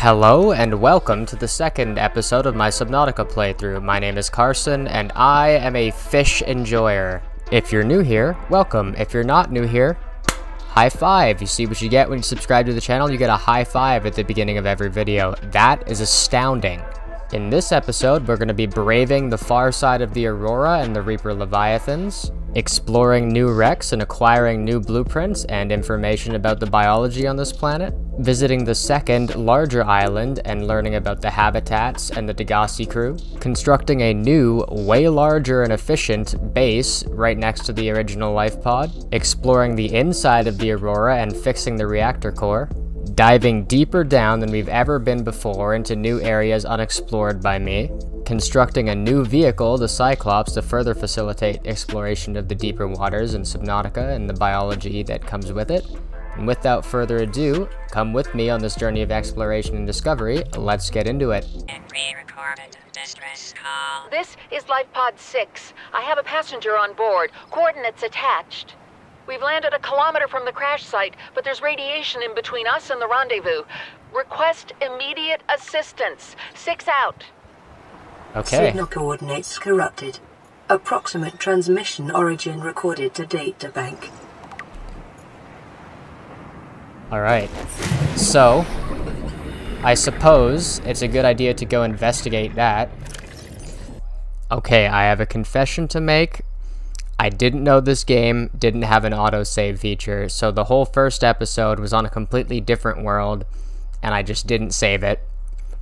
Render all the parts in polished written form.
Hello and welcome to the second episode of my Subnautica playthrough. My name is Carson and I am a fish enjoyer. If you're new here, welcome. If you're not new here, high five. You see what you get when you subscribe to the channel? You get a high five at the beginning of every video. That is astounding. In this episode, we're going to be braving the far side of the Aurora and the Reaper Leviathans, exploring new wrecks and acquiring new blueprints and information about the biology on this planet, visiting the second, larger island and learning about the habitats and the Degassi crew, constructing a new, way larger and efficient base right next to the original life pod, exploring the inside of the Aurora and fixing the reactor core, diving deeper down than we've ever been before into new areas unexplored by me, constructing a new vehicle, the Cyclops, to further facilitate exploration of the deeper waters in Subnautica and the biology that comes with it. And without further ado, come with me on this journey of exploration and discovery. Let's get into it. Pre-recorded distress call. This is Life Pod 6. I have a passenger on board. Coordinates attached. We've landed a kilometer from the crash site, but there's radiation in between us and the rendezvous. Request immediate assistance. 6 out. Okay. Signal coordinates corrupted. Approximate transmission origin recorded to databank. Alright. So, I suppose it's a good idea to go investigate that. Okay, I have a confession to make. I didn't know this game didn't have an autosave feature, so the whole first episode was on a completely different world, and I just didn't save it.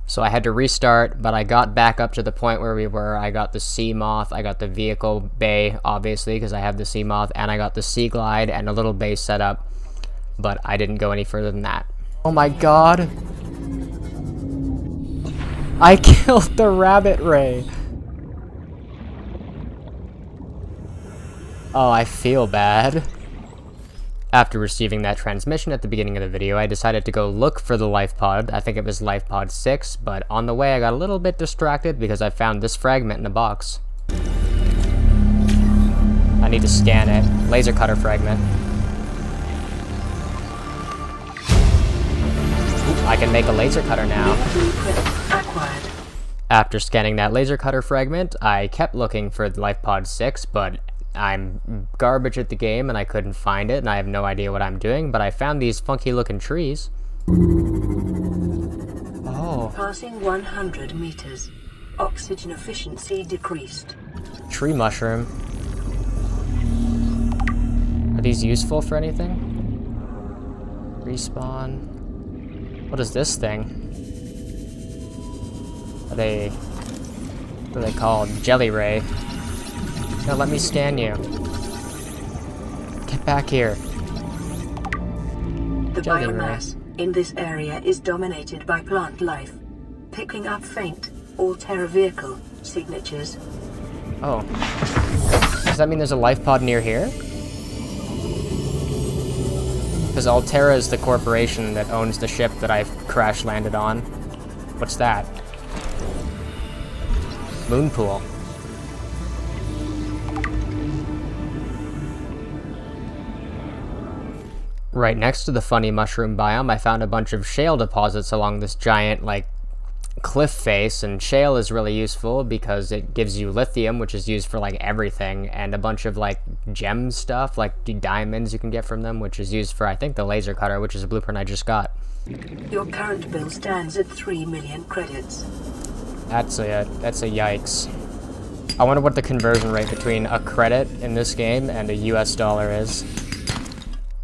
So I had to restart, but I got back up to the point where we were. I got the Sea Moth, I got the vehicle bay, obviously, because I have the Sea Moth, and I got the Sea Glide and a little base set up, but I didn't go any further than that. Oh my god! I killed the rabbit ray! Oh, I feel bad. After receiving that transmission at the beginning of the video, I decided to go look for the life pod. I think it was life pod 6, but on the way I got a little bit distracted because I found this fragment in a box. I need to scan it. Laser cutter fragment. Ooh, I can make a laser cutter now. After scanning that laser cutter fragment, I kept looking for life pod 6, but I'm garbage at the game and I couldn't find it and I have no idea what I'm doing, but I found these funky looking trees. Oh. Passing 100 meters. Oxygen efficiency decreased. Tree mushroom. Are these useful for anything? Respawn. What is this thing? What are they called? Jelly ray. No, let me scan you. Get back here. The Jelly biomass in this area is dominated by plant life, picking up faint Altera vehicle signatures. Oh. Does that mean there's a life pod near here? Because Altera is the corporation that owns the ship that I've crash landed on. What's that? Moon pool. Right next to the funny mushroom biome, I found a bunch of shale deposits along this giant, like, cliff face, and shale is really useful because it gives you lithium, which is used for, like, everything, and a bunch of, like, gem stuff, like diamonds you can get from them, which is used for, I think, the laser cutter, which is a blueprint I just got. Your current bill stands at 3 million credits. That's a yikes. I wonder what the conversion rate between a credit in this game and a US dollar is.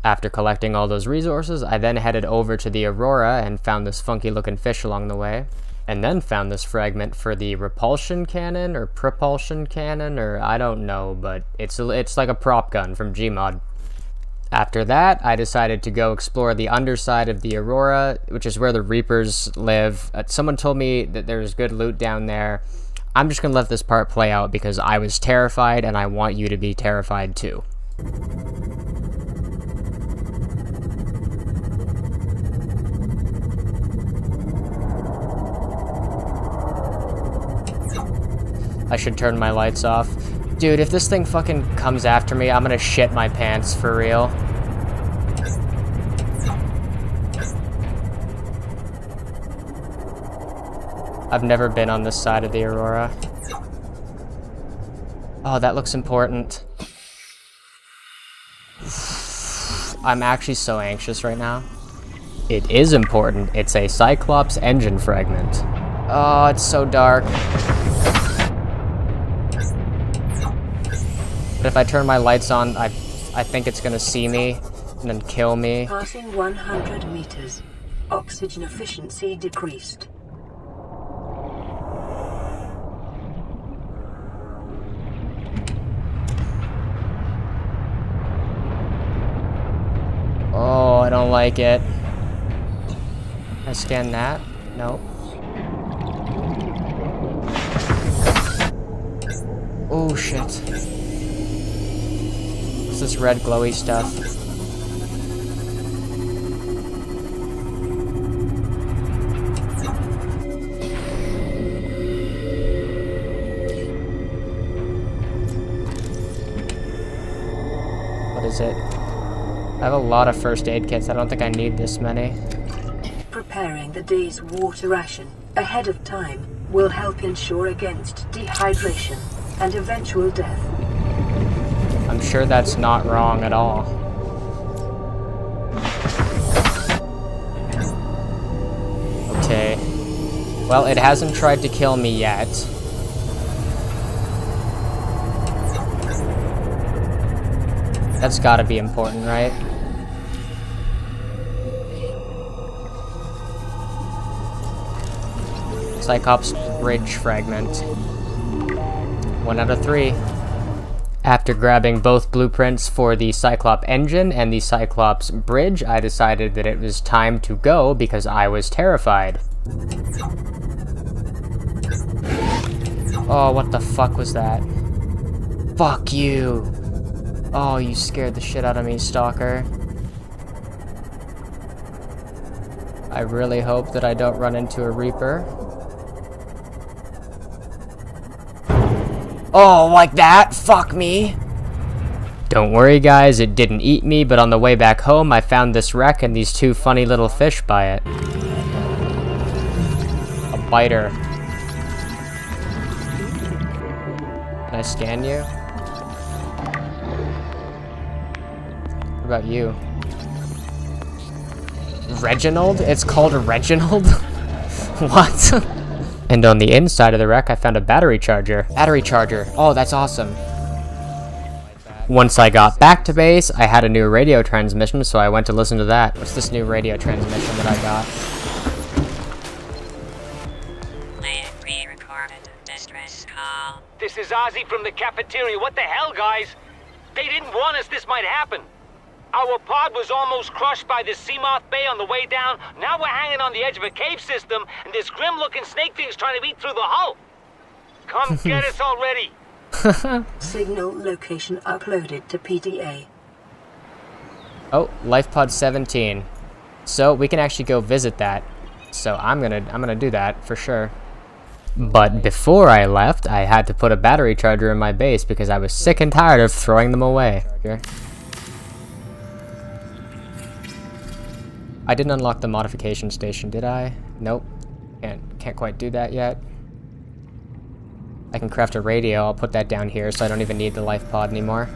After collecting all those resources, I then headed over to the Aurora and found this funky looking fish along the way, and then found this fragment for the repulsion cannon or propulsion cannon, or I don't know, but it's like a prop gun from Gmod. After that, I decided to go explore the underside of the Aurora, which is where the Reapers live. Someone told me that there's good loot down there. I'm just gonna let this part play out because I was terrified and I want you to be terrified too. I should turn my lights off. Dude, if this thing fucking comes after me, I'm gonna shit my pants for real. I've never been on this side of the Aurora. Oh, that looks important. I'm actually so anxious right now. It is important. It's a Cyclops engine fragment. Oh, it's so dark. But if I turn my lights on, I think it's gonna see me and then kill me. Passing 100 meters. Oxygen efficiency decreased. Oh, I don't like it. Can I scan that? Nope. Oh shit. What's this red glowy stuff? What is it? I have a lot of first aid kits. I don't think I need this many. Preparing the day's water ration ahead of time will help ensure against dehydration and eventual death. I'm sure that's not wrong at all. Okay. Well, it hasn't tried to kill me yet. That's gotta be important, right? Cyclops bridge fragment. 1 out of 3. After grabbing both blueprints for the Cyclops engine and the Cyclops bridge, I decided that it was time to go because I was terrified. Oh, what the fuck was that? Fuck you! Oh, you scared the shit out of me, Stalker. I really hope that I don't run into a Reaper. Oh, like that? Fuck me! Don't worry guys, it didn't eat me, but on the way back home I found this wreck and these 2 funny little fish by it. A biter. Can I scan you? What about you? Reginald? It's called Reginald? What? And on the inside of the wreck, I found a battery charger. Battery charger. Oh, that's awesome. Once I got back to base, I had a new radio transmission, so I went to listen to that. What's this new radio transmission that I got? Playing pre-recorded distress call. This is Ozzy from the cafeteria. What the hell, guys? They didn't warn us this might happen. Our pod was almost crushed by this Seamoth Bay on the way down. Now we're hanging on the edge of a cave system, and this grim-looking snake thing's trying to eat through the hull. Come get us already. Signal location uploaded to PDA. Oh, LifePod 17. So we can actually go visit that. So I'm gonna do that for sure. But before I left, I had to put a battery charger in my base because I was sick and tired of throwing them away. I didn't unlock the modification station, did I? Nope. Can't quite do that yet. I can craft a radio. I'll put that down here so I don't even need the life pod anymore.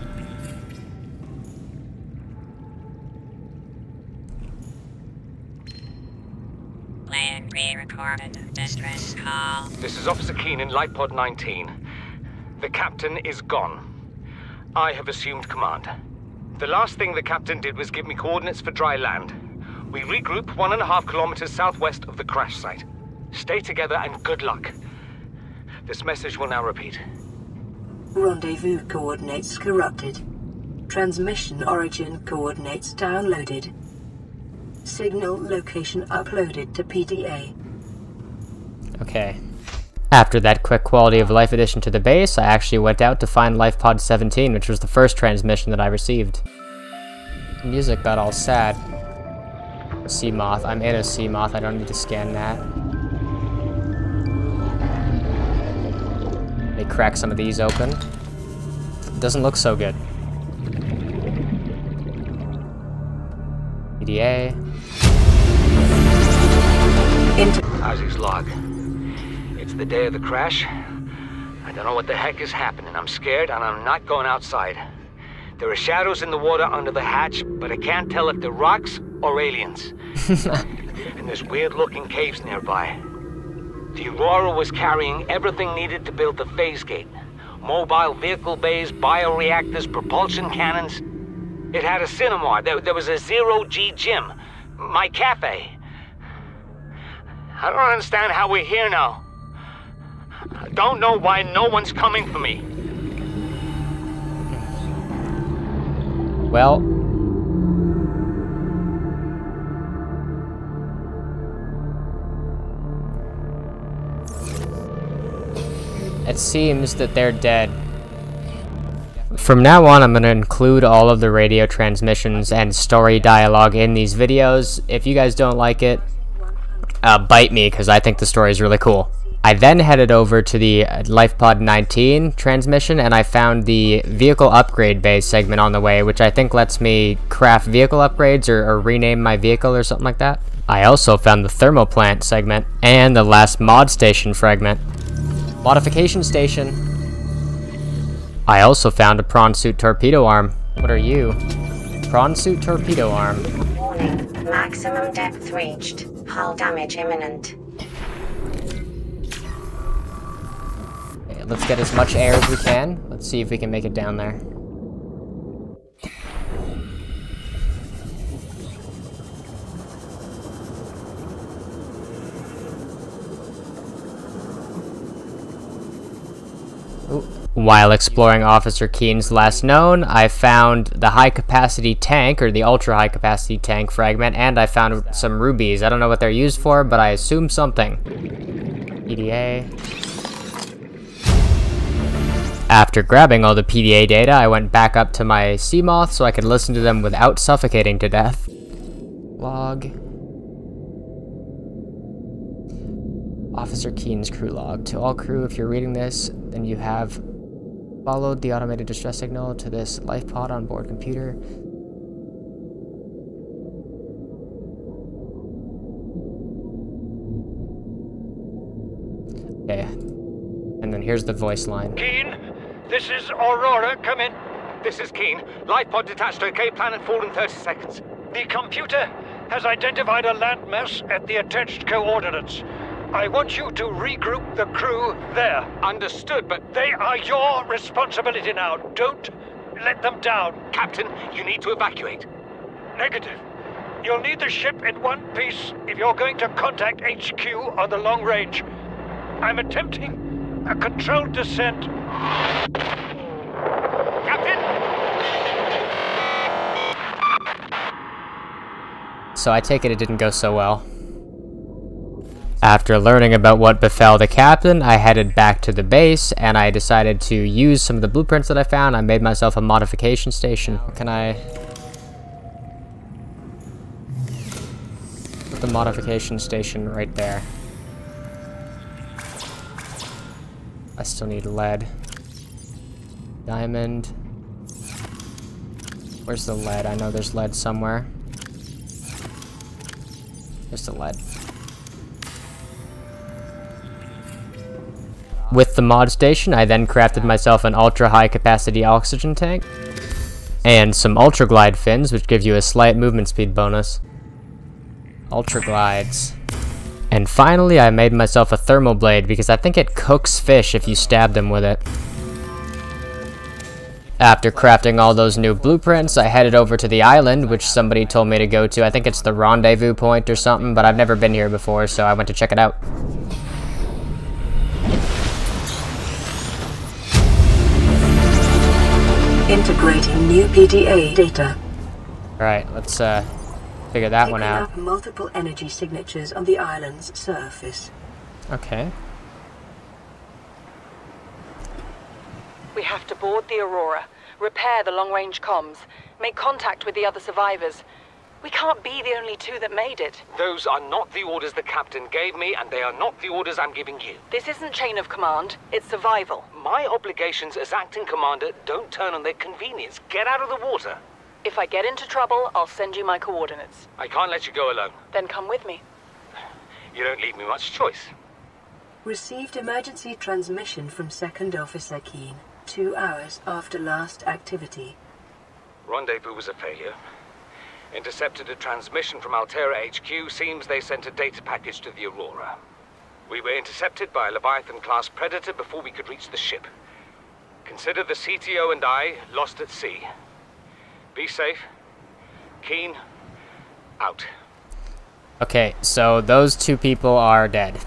Playing pre-recorded distress call. This is Officer Keenan, Light Pod 19. The captain is gone. I have assumed command. The last thing the captain did was give me coordinates for dry land. We regroup 1.5 kilometers southwest of the crash site. Stay together and good luck. This message will now repeat. Rendezvous coordinates corrupted. Transmission origin coordinates downloaded. Signal location uploaded to PDA. Okay. After that quick quality of life addition to the base, I actually went out to find LifePod 17, which was the first transmission that I received. The music got all sad. Seamoth. I'm in a Seamoth. I don't need to scan that. Let me crack some of these open. Doesn't look so good. PDA. Ozzy's log. It's the day of the crash. I don't know what the heck is happening. I'm scared and I'm not going outside. There are shadows in the water under the hatch, but I can't tell if they're rocks or aliens. And there's weird-looking caves nearby. The Aurora was carrying everything needed to build the phase gate. Mobile vehicle bays, bioreactors, propulsion cannons. It had a cinema. There was a zero-G gym. My cafe. I don't understand how we're here now. I don't know why no one's coming for me. Well, it seems that they're dead. From now on, I'm going to include all of the radio transmissions and story dialogue in these videos. If you guys don't like it, bite me, because I think the story is really cool. I then headed over to the LifePod 19 transmission, and I found the vehicle upgrade bay segment on the way, which I think lets me craft vehicle upgrades or rename my vehicle or something like that. I also found the thermoplant segment and the last mod station fragment. Modification station. I also found a prawn suit torpedo arm. What are you? Prawn suit torpedo arm. Warning, maximum depth reached. Hull damage imminent. Okay, let's get as much air as we can. Let's see if we can make it down there. While exploring Officer Keen's last known, I found the high-capacity tank, or the ultra-high-capacity tank fragment, and I found some rubies. I don't know what they're used for, but I assume something. PDA. After grabbing all the PDA data, I went back up to my Seamoth so I could listen to them without suffocating to death. Log. Officer Keen's crew log. To all crew, if you're reading this, then you have followed the automated distress signal to this life pod on board computer. Okay. And then here's the voice line. Keen, this is Aurora. Come in. This is Keen. Life pod detached to a Cape Planet fall in 30 seconds. The computer has identified a landmass at the attached coordinates. I want you to regroup the crew there. Understood, but They are your responsibility now. Don't let them down. Captain, you need to evacuate. Negative. You'll need the ship in one piece if you're going to contact HQ on the long range. I'm attempting a controlled descent. Captain! So I take it didn't go so well. After learning about what befell the captain, I headed back to the base, and I decided to use some of the blueprints that I found. I made myself a modification station. Can I put the modification station right there? I still need lead. Diamond. Where's the lead? I know there's lead somewhere. There's the lead. With the mod station, I then crafted myself an ultra-high capacity oxygen tank and some ultra glide fins, which give you a slight movement speed bonus. Ultra glides. And finally, I made myself a thermal blade because I think it cooks fish if you stab them with it. After crafting all those new blueprints, I headed over to the island, which somebody told me to go to. I think it's the rendezvous point or something, but I've never been here before, so I went to check it out. Integrating new PDA data. Alright, let's figure that one out. Picking up multiple energy signatures on the island's surface. Okay. We have to board the Aurora, repair the long-range comms, make contact with the other survivors. We can't be the only two that made it. Those are not the orders the captain gave me, and they are not the orders I'm giving you. This isn't chain of command, it's survival. My obligations as acting commander don't turn on their convenience. Get out of the water. If I get into trouble, I'll send you my coordinates. I can't let you go alone. Then come with me. You don't leave me much choice. Received emergency transmission from Second Officer Keane, 2 hours after last activity. Rendezvous was a failure. Intercepted a transmission from Altera HQ. Seems they sent a data package to the Aurora. We were intercepted by a Leviathan-class predator before we could reach the ship. Consider the CTO and I lost at sea. Be safe. Keane, out. Okay, so those 2 people are dead.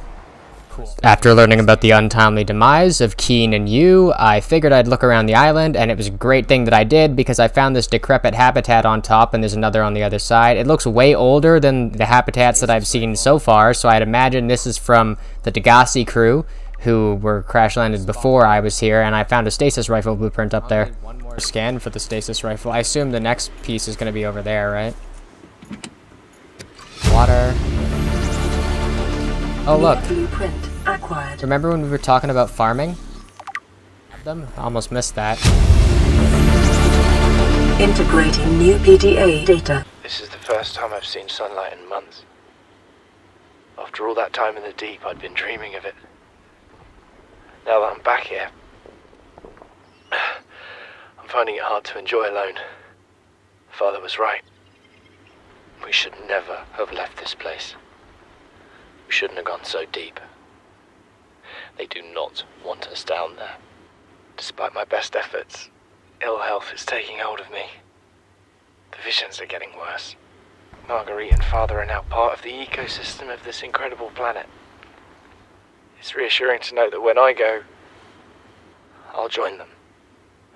Cool. After learning about the untimely demise of Keane and you, I figured I'd look around the island, and it was a great thing that I did because I found this decrepit habitat on top and there's another on the other side. It looks way older than the habitats that I've seen so far, so I'd imagine this is from the Degassi crew who were crash landed before I was here, and I found a stasis rifle blueprint up there. One more scan for the stasis rifle. I assume the next piece is going to be over there, right? Water. Oh, look. Blueprint acquired. Remember when we were talking about farming? I almost missed that. Integrating new PDA data. This is the first time I've seen sunlight in months. After all that time in the deep, I'd been dreaming of it. Now that I'm back here, I'm finding it hard to enjoy alone. Father was right. We should never have left this place. We shouldn't have gone so deep. They do not want us down there. Despite my best efforts, ill health is taking hold of me. The visions are getting worse. Marguerite and Father are now part of the ecosystem of this incredible planet. It's reassuring to know that when I go, I'll join them.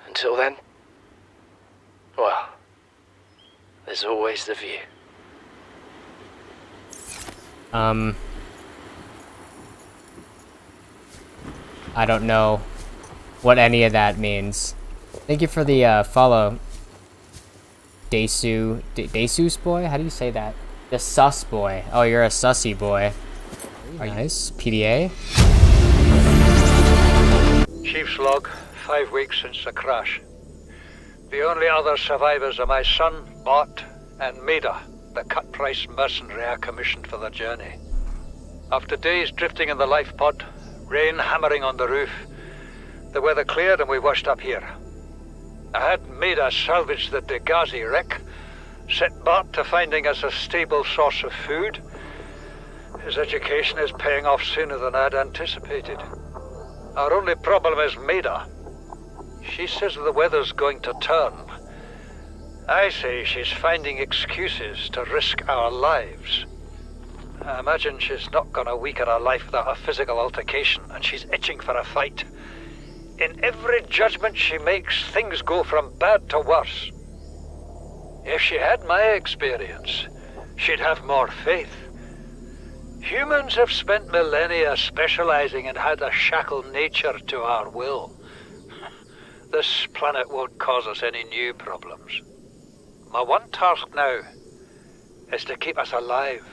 Until then, well, there's always the view. I don't know what any of that means. Thank you for the follow. Desus boy? How do you say that? The sus boy. Oh, you're a sussy boy. Nice. PDA. Chief's log, 5 weeks since the crash. The only other survivors are my son, Bart, and Maida, the cut-price mercenary I commissioned for the journey. After days drifting in the life pod, rain hammering on the roof, the weather cleared and we washed up here. I had Maida salvage the Degassi wreck, set Bart to finding us a stable source of food. His education is paying off sooner than I'd anticipated. Our only problem is Maida. She says the weather's going to turn. I say she's finding excuses to risk our lives. I imagine she's not gonna weaken her life without a physical altercation, and she's itching for a fight. In every judgment she makes, things go from bad to worse. If she had my experience, she'd have more faith. Humans have spent millennia specializing in how to shackle nature to our will. This planet won't cause us any new problems. My one task now is to keep us alive,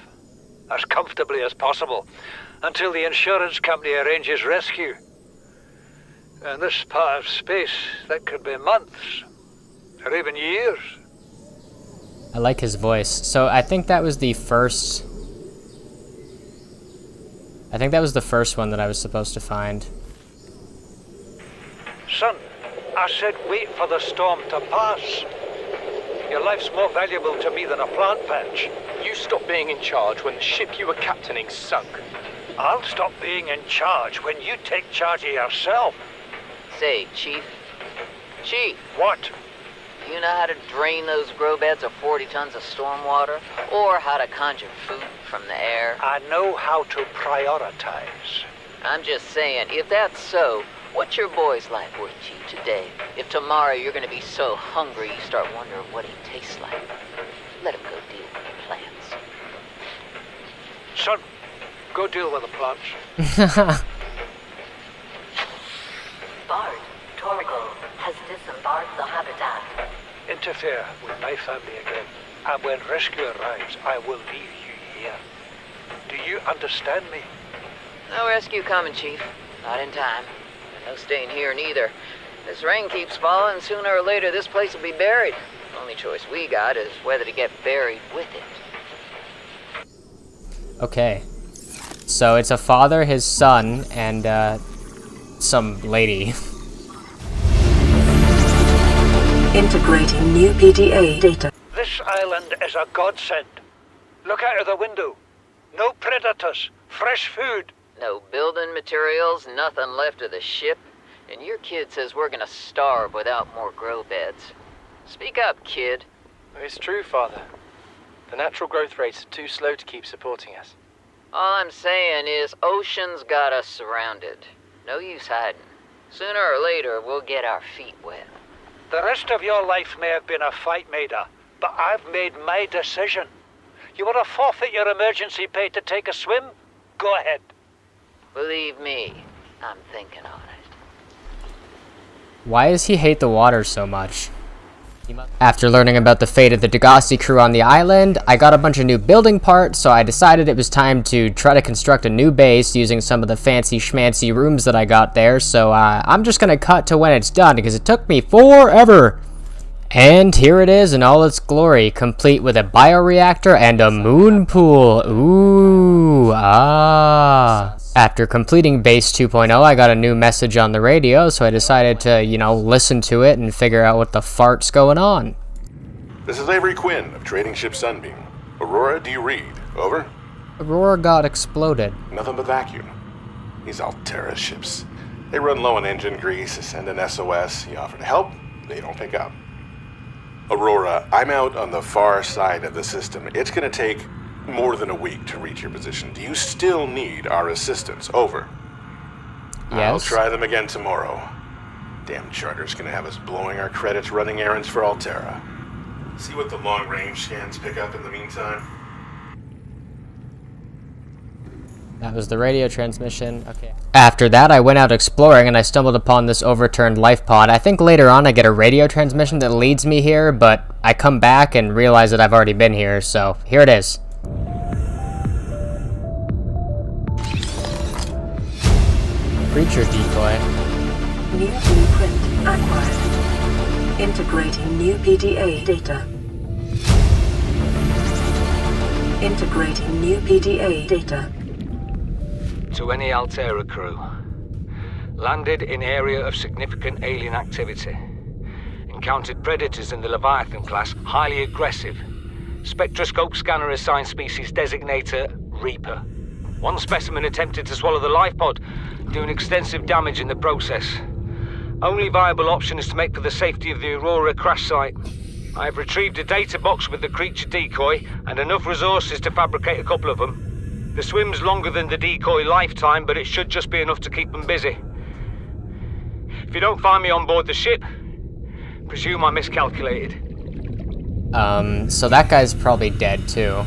as comfortably as possible, until the insurance company arranges rescue. In this part of space, that could be months, or even years. I like his voice. So I think that was the first... one that I was supposed to find. Son, I said wait for the storm to pass. Your life's more valuable to me than a plant patch. You stopped being in charge when the ship you were captaining sunk. I'll stop being in charge when you take charge of yourself. Say, Chief. Chief, What? do you know how to drain those grow beds of 40 tons of stormwater? Or how to conjure food from the air? I know how to prioritize. I'm just saying, if that's so, what's your boy's life worth to you today? If tomorrow you're gonna be so hungry you start wondering what he tastes like, let him go deal with the plants. Son, go deal with the plants. Bart, Torgal has disembarked the habitat. Interfere with my family again, and when rescue arrives, I will leave you here. Do you understand me? No rescue coming, Chief. Not in time. And no staying here neither. This rain keeps falling, sooner or later this place will be buried. The only choice we got is whether to get buried with it. Okay. So it's a father, his son, and some lady. Integrating new PDA data. This island is a godsend. Look out of the window. No predators, fresh food. No building materials, nothing left of the ship, and your kid says we're gonna starve without more grow beds. Speak up, kid. It's true, Father. The natural growth rates are too slow to keep supporting us. All I'm saying is Ocean's got us surrounded. No use hiding. Sooner or later, we'll get our feet wet. The rest of your life may have been a fight, Maida, but I've made my decision. You want to forfeit your emergency pay to take a swim? Go ahead. Believe me, I'm thinking on it. Why does he hate the water so much? After learning about the fate of the Degassi crew on the island, I got a bunch of new building parts, so I decided it was time to try to construct a new base using some of the fancy schmancy rooms that I got there, so I'm just gonna cut to when it's done because it took me forever. And here it is in all its glory, complete with a bioreactor and a moon pool. Ooh, ah. After completing Base 2.0, I got a new message on the radio, so I decided to, you know, listen to it and figure out what the fart's going on. This is Avery Quinn of Trading Ship Sunbeam. Aurora D. Reed, over? Aurora got exploded. Nothing but vacuum. These Altera ships. They run low on engine grease, send an SOS, you offer to help, they don't pick up. Aurora, I'm out on the far side of the system. It's gonna take more than a week to reach your position. Do you still need our assistance? Over. Yes. I'll try them again tomorrow. Damn charter's gonna have us blowing our credits running errands for Altera. See what the long-range scans pick up in the meantime. That was the radio transmission. Okay. After that, I went out exploring and I stumbled upon this overturned life pod. I think later on I get a radio transmission that leads me here, but I come back and realize that I've already been here, so here it is. Creature decoy. New blueprint acquired. Integrating new PDA data. Integrating new PDA data. To any Altera crew. Landed in area of significant alien activity. Encountered predators in the Leviathan class, highly aggressive. Spectroscope scanner assigned species designator Reaper. One specimen attempted to swallow the life pod, doing extensive damage in the process. Only viable option is to make for the safety of the Aurora crash site. I have retrieved a data box with the creature decoy and enough resources to fabricate a couple of them. The swim's longer than the decoy lifetime, but it should just be enough to keep them busy. If you don't find me on board the ship, presume I miscalculated. So that guy's probably dead too.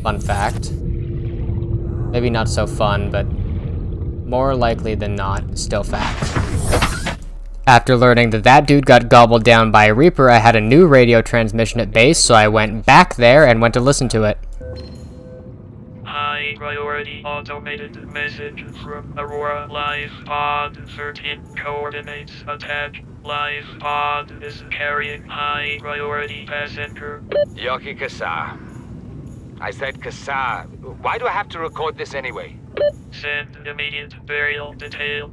Fun fact. Maybe not so fun, but more likely than not, still fact. After learning that that dude got gobbled down by a Reaper, I had a new radio transmission at base, so I went back there and went to listen to it. High priority automated message from Aurora Life Pod 13 coordinates attack. Life Pod is carrying high priority passenger. Yoki Kasa. I said Kasa. Why do I have to record this anyway? Send immediate burial detail.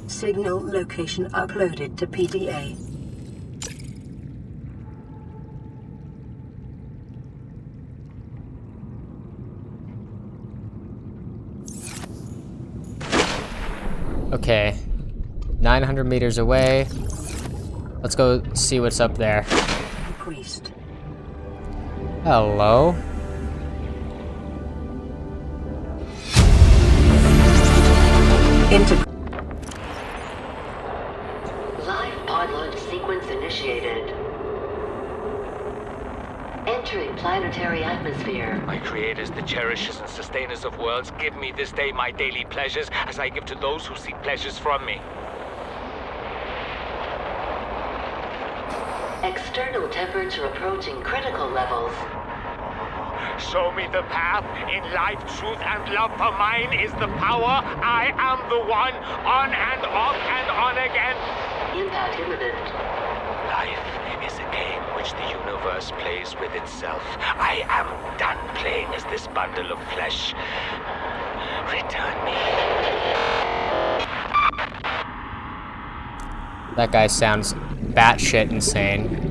Signal location uploaded to PDA. Okay, 900 meters away. Let's go see what's up there. Increased. Hello. Live pod launch sequence initiated. Entering planetary atmosphere. My creators, the cherishers and sustainers of worlds, give me this day my daily pleasures as I give to those who seek pleasures from me. External temperature approaching critical levels. Show me the path. In life, truth, and love for mine is the power. I am the one. On and off and on again. Impact imminent. Life is a game which the universe plays with itself. I am done playing as this bundle of flesh. Return me. That guy sounds batshit insane.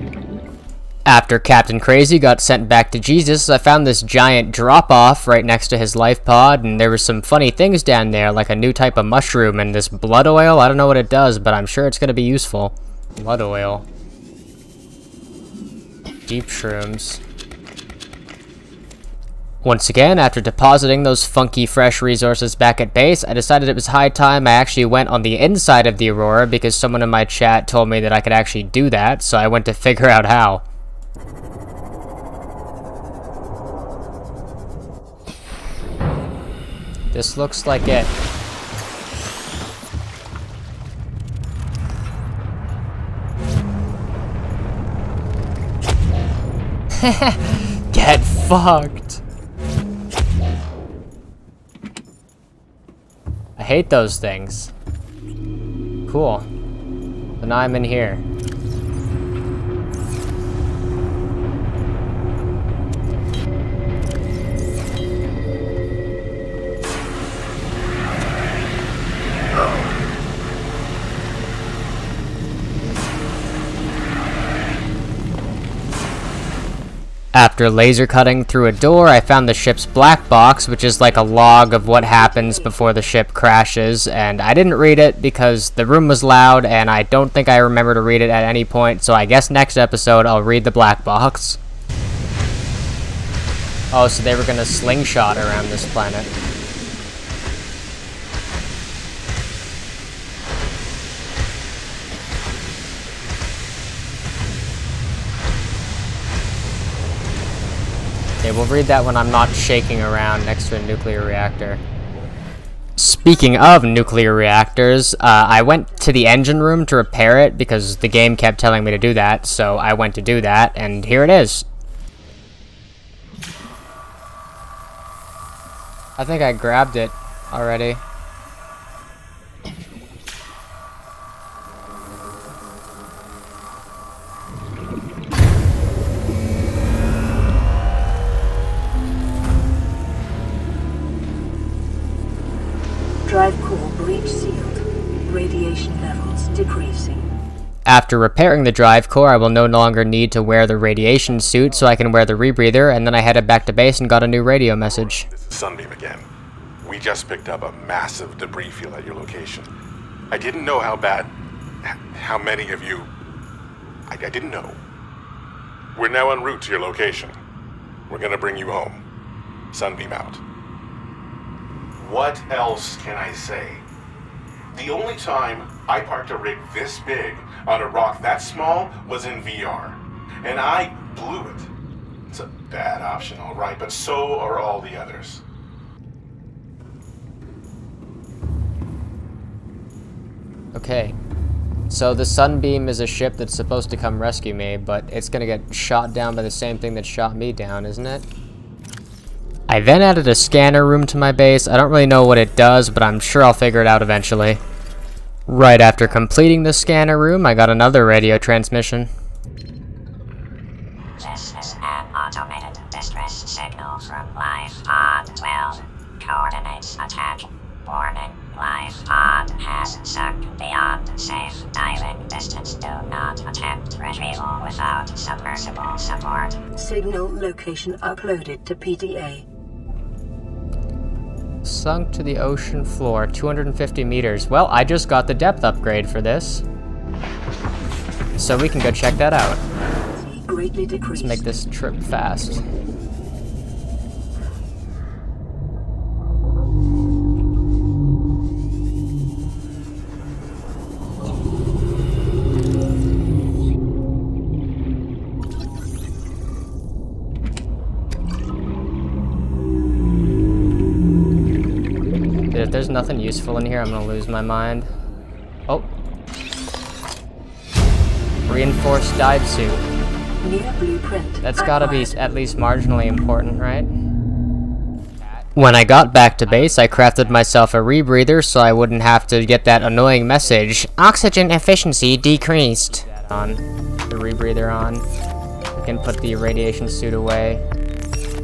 After Captain Crazy got sent back to Jesus, I found this giant drop-off right next to his life pod, and there were some funny things down there, like a new type of mushroom and this blood oil. I don't know what it does, but I'm sure it's going to be useful. Blood oil. Deep shrooms. Once again, after depositing those funky fresh resources back at base, I decided it was high time I actually went on the inside of the Aurora because someone in my chat told me that I could actually do that, so I went to figure out how. This looks like it. Get fucked. I hate those things. Cool. So now I'm in here. After laser cutting through a door, I found the ship's black box, which is like a log of what happens before the ship crashes, and I didn't read it because the room was loud, and I don't think I remember to read it at any point, so I guess next episode I'll read the black box. Oh, so they were gonna slingshot around this planet. Okay, we'll read that when I'm not shaking around next to a nuclear reactor. Speaking of nuclear reactors, I went to the engine room to repair it because the game kept telling me to do that, so I went to do that, and here it is. I think I grabbed it already. Drive core breach sealed. Radiation levels decreasing. After repairing the drive core, I will no longer need to wear the radiation suit, so I can wear the rebreather, and then I headed back to base and got a new radio message. This is Sunbeam again. We just picked up a massive debris field at your location. I didn't know how many of you... I didn't know. We're now en route to your location. We're gonna bring you home. Sunbeam out. What else can I say? The only time I parked a rig this big on a rock that small was in VR. And I blew it. It's a bad option, all right, but so are all the others. Okay. So the Sunbeam is a ship that's supposed to come rescue me, but it's gonna get shot down by the same thing that shot me down, isn't it? I then added a scanner room to my base. I don't really know what it does, but I'm sure I'll figure it out eventually. Right after completing the scanner room, I got another radio transmission. This is an automated distress signal from Life Pod 12. Coordinates attack. Warning. Life Pod has sunk beyond safe diving distance. Do not attempt retrieval without submersible support. Signal location uploaded to PDA. Sunk to the ocean floor, 250 meters. Well, I just got the depth upgrade for this. So we can go check that out. Greatly decreased. Let's make this trip fast. If there's nothing useful in here, I'm gonna lose my mind. Oh. Reinforced dive suit. New blueprint. That's gotta be at least marginally important, right? When I got back to base, I crafted myself a rebreather so I wouldn't have to get that annoying message, oxygen efficiency decreased. On the rebreather on. We can put the radiation suit away.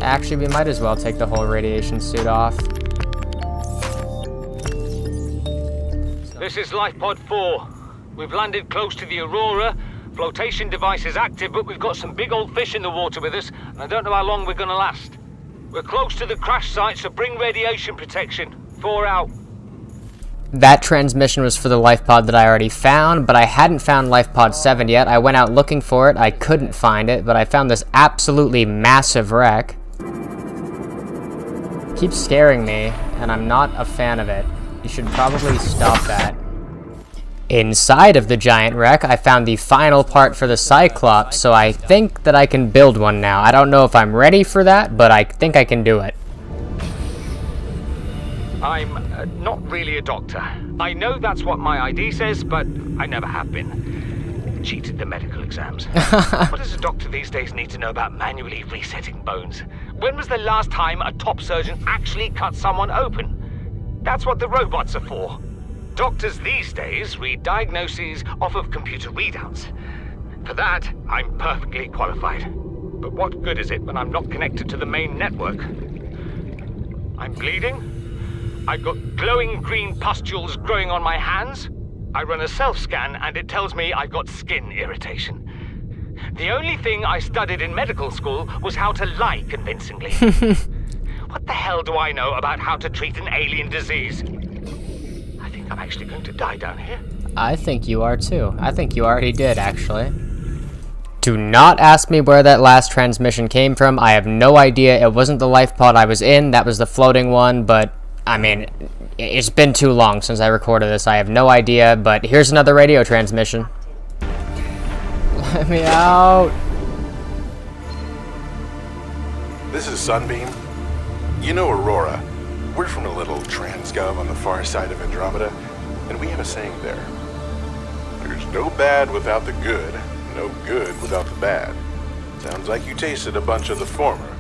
Actually, we might as well take the whole radiation suit off. This is Lifepod 4. We've landed close to the Aurora. Flotation device is active, but we've got some big old fish in the water with us, and I don't know how long we're gonna last. We're close to the crash site, so bring radiation protection. 4 out. That transmission was for the life pod that I already found, but I hadn't found life pod 7 yet. I went out looking for it, I couldn't find it, but I found this absolutely massive wreck. It keeps scaring me, and I'm not a fan of it. You should probably stop that. Inside of the giant wreck, I found the final part for the Cyclops, so I think that I can build one now. I don't know if I'm ready for that, but I think I can do it. I'm not really a doctor. I know that's what my ID says, but I never have been. Cheated the medical exams. What does a doctor these days need to know about manually resetting bones? When was the last time a top surgeon actually cut someone open? That's what the robots are for. Doctors these days read diagnoses off of computer readouts. For that, I'm perfectly qualified. But what good is it when I'm not connected to the main network? I'm bleeding. I've got glowing green pustules growing on my hands. I run a self-scan and it tells me I've got skin irritation. The only thing I studied in medical school was how to lie convincingly. What the hell do I know about how to treat an alien disease? I'm actually going to die down here. I think you are too. I think you already did, actually. Do not ask me where that last transmission came from. I have no idea. It wasn't the life pod I was in. That was the floating one, but, I mean, it's been too long since I recorded this. I have no idea, but here's another radio transmission. Let me out. This is Sunbeam. You know Aurora. We're from a little transgov on the far side of Andromeda, and we have a saying there. There's no bad without the good, no good without the bad. Sounds like you tasted a bunch of the former,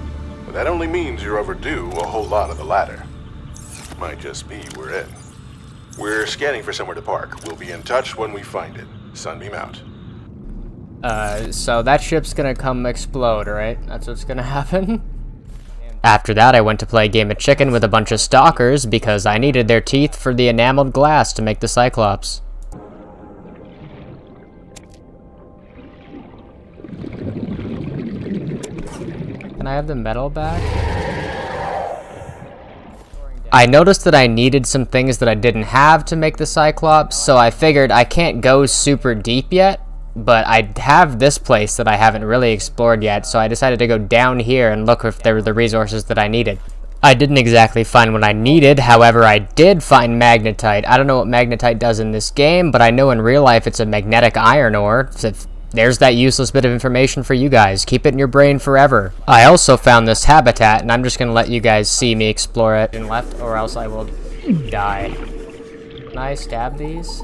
but that only means you're overdue a whole lot of the latter. Might just be we're in. We're scanning for somewhere to park. We'll be in touch when we find it. Sunbeam out. So that ship's gonna come explode, right? That's what's gonna happen? After that, I went to play a game of chicken with a bunch of stalkers because I needed their teeth for the enameled glass to make the Cyclops. Can I have the metal back? I noticed that I needed some things that I didn't have to make the Cyclops, so I figured I can't go super deep yet, but I have this place that I haven't really explored yet, so I decided to go down here and look if there were the resources that I needed. I didn't exactly find what I needed, however I did find magnetite. I don't know what magnetite does in this game, but I know in real life it's a magnetic iron ore. So there's that useless bit of information for you guys. Keep it in your brain forever. I also found this habitat, and I'm just gonna let you guys see me explore it and left, or else I will die. Can I stab these?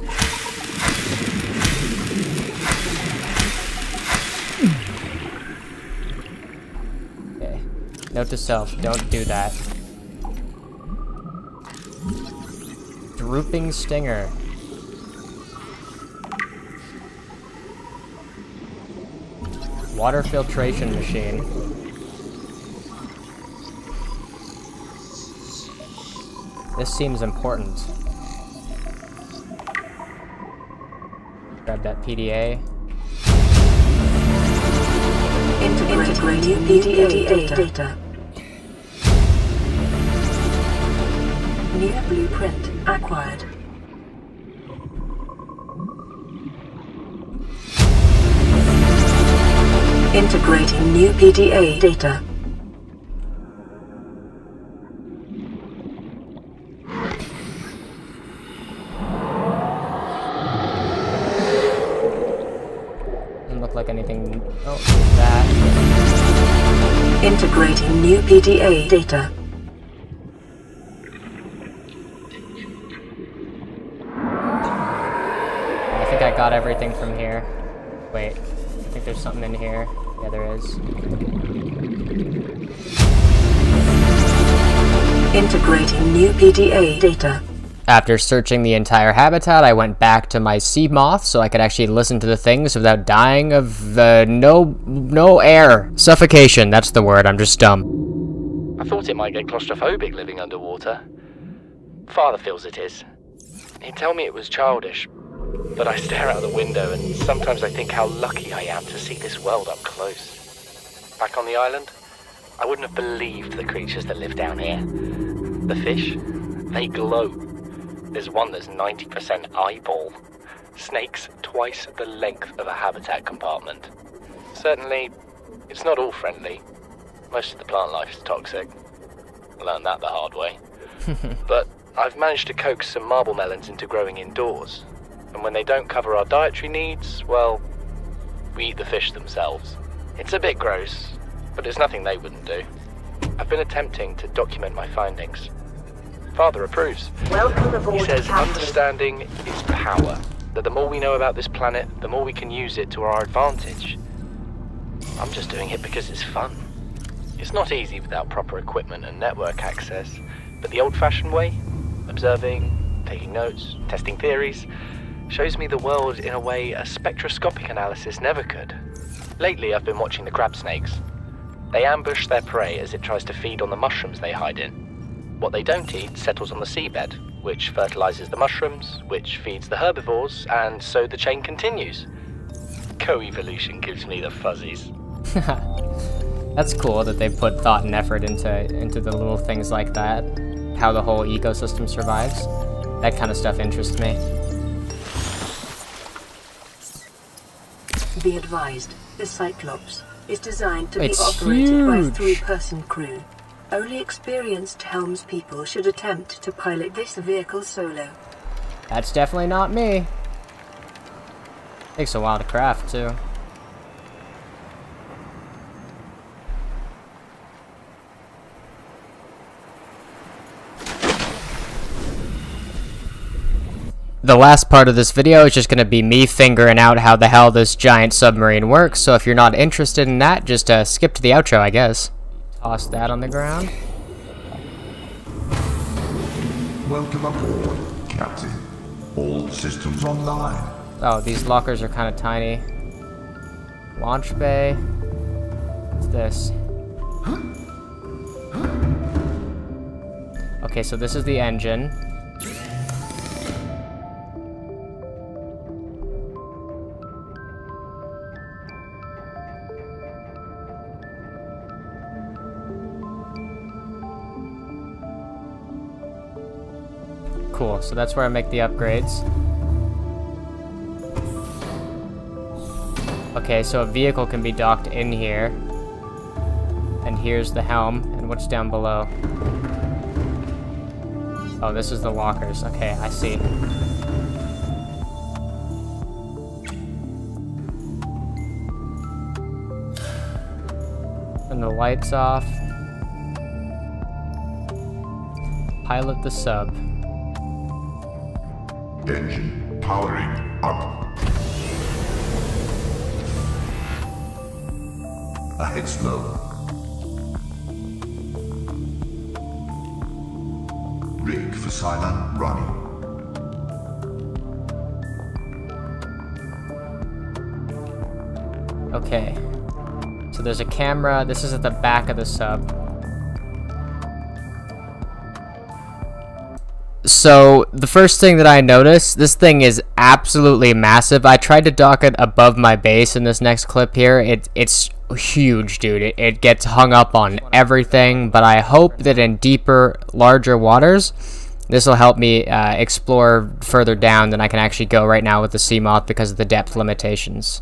Note to self, don't do that. Drooping stinger. Water filtration machine. This seems important. Grab that PDA. Integrating PDA data. New blueprint acquired. Integrating new PDA data. Doesn't look like anything. Oh, there's that. Integrating new PDA data. I think I got everything from here. Wait, I think there's something in here. Yeah, there is. Integrating new PDA data. After searching the entire habitat, I went back to my sea moth so I could actually listen to the things without dying of no air. Suffocation, that's the word, I'm just dumb. I thought it might get claustrophobic living underwater. Father feels it is. He'd tell me it was childish, but I stare out the window and sometimes I think how lucky I am to see this world up close. Back on the island, I wouldn't have believed the creatures that live down here. The fish, they glow. There's one that's 90% eyeball. Snakes twice the length of a habitat compartment. Certainly, it's not all friendly. Most of the plant life is toxic. I learned that the hard way. But I've managed to coax some marble melons into growing indoors. And when they don't cover our dietary needs, well, we eat the fish themselves. It's a bit gross, but it's nothing they wouldn't do. I've been attempting to document my findings. Father approves. Welcome aboard, He says Captain. understanding is power. That the more we know about this planet, the more we can use it to our advantage. I'm just doing it because it's fun. It's not easy without proper equipment and network access, but the old-fashioned way, observing, taking notes, testing theories, shows me the world in a way a spectroscopic analysis never could. Lately, I've been watching the crab snakes. They ambush their prey as it tries to feed on the mushrooms they hide in. What they don't eat settles on the seabed, which fertilizes the mushrooms, which feeds the herbivores, and so the chain continues. Co-evolution gives me the fuzzies. That's cool that they put thought and effort into the little things like that. How the whole ecosystem survives. That kind of stuff interests me. Be advised, the Cyclops is designed to be It's operated by a huge. 3-person crew. Only experienced helmspeople should attempt to pilot this vehicle solo. That's definitely not me. Takes a while to craft, too. The last part of this video is just going to be me figuring out how the hell this giant submarine works, so if you're not interested in that, just skip to the outro, I guess. Toss that on the ground. Welcome aboard, Captain. All systems online. Oh, these lockers are kind of tiny. Launch bay. What's this? Okay, so this is the engine. Cool, so that's where I make the upgrades. Okay, so a vehicle can be docked in here. And here's the helm, and what's down below? Oh, this is the lockers. Okay, I see. Turn the lights off. Pilot the sub. Engine powering up. Ahead slow. Rig for silent running. Okay. So there's a camera. This is at the back of the sub. So, the first thing that I noticed, this thing is absolutely massive. I tried to dock it above my base in this next clip here. It's huge, dude. It gets hung up on everything, but I hope that in deeper, larger waters, this will help me explore further down than I can actually go right now with the Seamoth because of the depth limitations.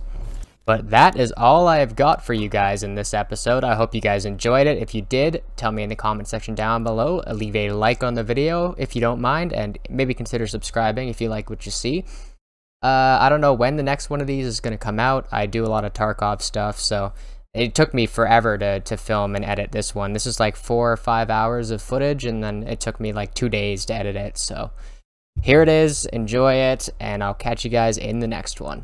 But that is all I have got for you guys in this episode. I hope you guys enjoyed it. If you did, tell me in the comment section down below. Leave a like on the video if you don't mind, and maybe consider subscribing if you like what you see. I don't know when the next one of these is going to come out. I do a lot of Tarkov stuff, so it took me forever to film and edit this one. This is like 4 or 5 hours of footage, and then it took me like 2 days to edit it. So here it is. Enjoy it, and I'll catch you guys in the next one.